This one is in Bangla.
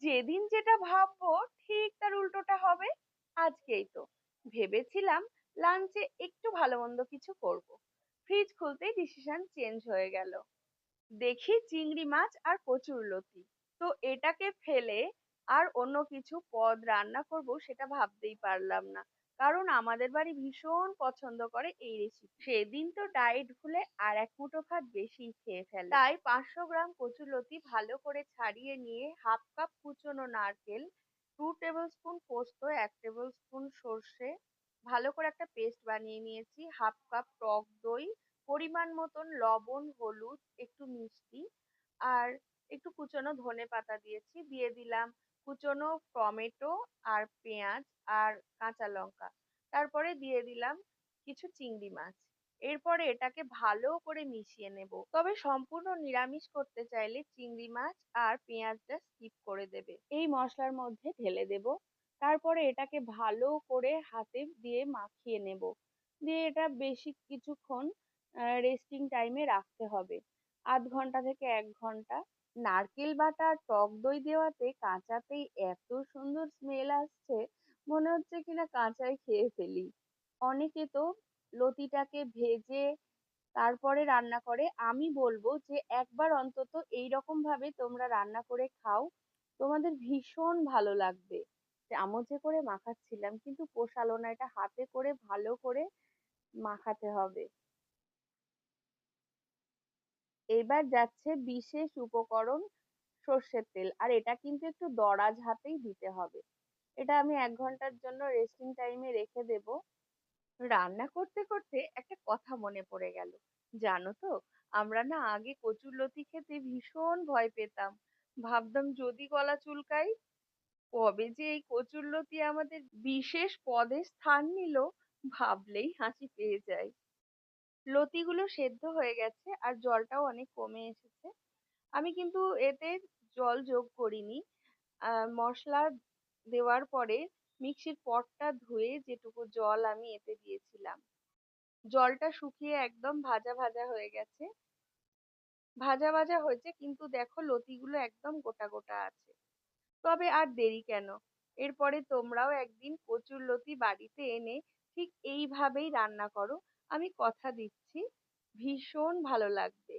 যেদিন যেটা ভাববো ঠিক তার উল্টোটা হবে। আজকেই তো ভেবেছিলাম লাঞ্চে একটু ভালো মন্দ কিছু করব, ফ্রিজ খুলতেই ডিসিশন চেঞ্জ হয়ে গেল। দেখি চিংড়ি মাছ আর কচুরলতি, তো এটাকে ফেলে আর অন্য কিছু পদ রান্না করব সেটা ভাবতেই পারলাম না, কারণ আমাদের বাড়ি ভীষণ পছন্দ করে এই রেসিপি। সেদিন তো ডায়েট ভুলে আর এক মুঠো ভাত বেশি খেয়ে ফেলে, তাই 500 গ্রাম কচুরলতি ভালো করে ছাড়িয়ে নিয়ে হাফ কাপ কুচনো নারকেল, 2 টেবিল স্পুন পোস্ত, 1 টেবিল স্পুন সর্ষে ভালো করে একটা পেস্ট বানিয়ে নিয়েছি, হাফ কাপ টক দই, পরিমাণ মতন লবণ, হলুদ, একটু মিষ্টি আর একটু কুচনো ধনেপাতা দিয়েছি। দিয়ে দিলাম কুচনো টমেটো আর পেঁয়াজ আর কাঁচা লঙ্কা। তারপরে দিয়ে দিলাম কিছু চিংড়ি মাছ। এরপরে এটাকে ভালো করে মিশিয়ে নেব। তবে সম্পূর্ণ নিরামিষ করতে চাইলে চিংড়ি মাছ আর পেঁয়াজটা স্কিপ করে দেবে। এই মশলার মধ্যে ঢেলে দেব। তারপরে এটাকে ভালো করে হাতে দিয়ে মাখিয়ে নেব। দিয়ে এটা বেশি কিছুক্ষণ রেস্টিং টাইমে রাখতে হবে, 0.5 ঘন্টা থেকে 1 ঘন্টা। নারকেল বাটা আর টক দই দেওয়াতে কাঁচাতেই এত সুন্দর স্মেল আসছে, মনে হচ্ছে কিনা কাঁচাই খেয়ে ফেলি। অনেকে তো লতিটাকে ভেজে তারপরে রান্না করে, আমি বলবো যে একবার অন্তত এইরকম ভাবে তোমরা রান্না করে খাও, তোমাদের ভীষণ ভালো লাগবে। চামচে করে মাখাচ্ছিলাম কিন্তু পোষালো না, এটা হাতে করে ভালো করে মাখাতে হবে। এবার যাচ্ছে বিশেষ উপকরণ, সর্ষের তেল। আর এটা কিন্তু একটু দরাজ হাতেই দিতে হবে। এটা আমি 1 ঘন্টার জন্য রেস্টিং টাইমে রেখে দেব। রান্না করতে করতে একটা কথা মনে পড়ে গেল, জানো তো, আমরা না আগে কচুরলতি খেতে ভীষণ ভয় পেতাম। ভাবতাম যদি গলা চুলকাই। কবে যে এই কচুরলতি আমাদের বিশেষ পদে স্থান নিল, ভাবলেই হাসি পেয়ে যায়। লতিগুলো সেদ্ধ হয়ে গেছে আর জলটাও অনেক কমে এসেছে। আমি কিন্তু এতে জল যোগ করিনি। মশলা দেওয়ার পরে মিক্সির পটটা ধুয়ে যেটুকু জল আমি এতে দিয়েছিলাম, জলটা শুকিয়ে একদম ভাজা ভাজা হয়ে গেছে। ভাজা ভাজা হয়েছে কিন্তু দেখো লতিগুলো একদম গোটা গোটা আছে। তবে আর দেরি কেন, এরপরে তোমরাও একদিন কচুরলতি বাড়িতে এনে ঠিক এইভাবেই রান্না করো। আমি কথা দিচ্ছি ভীষণ ভালো লাগবে।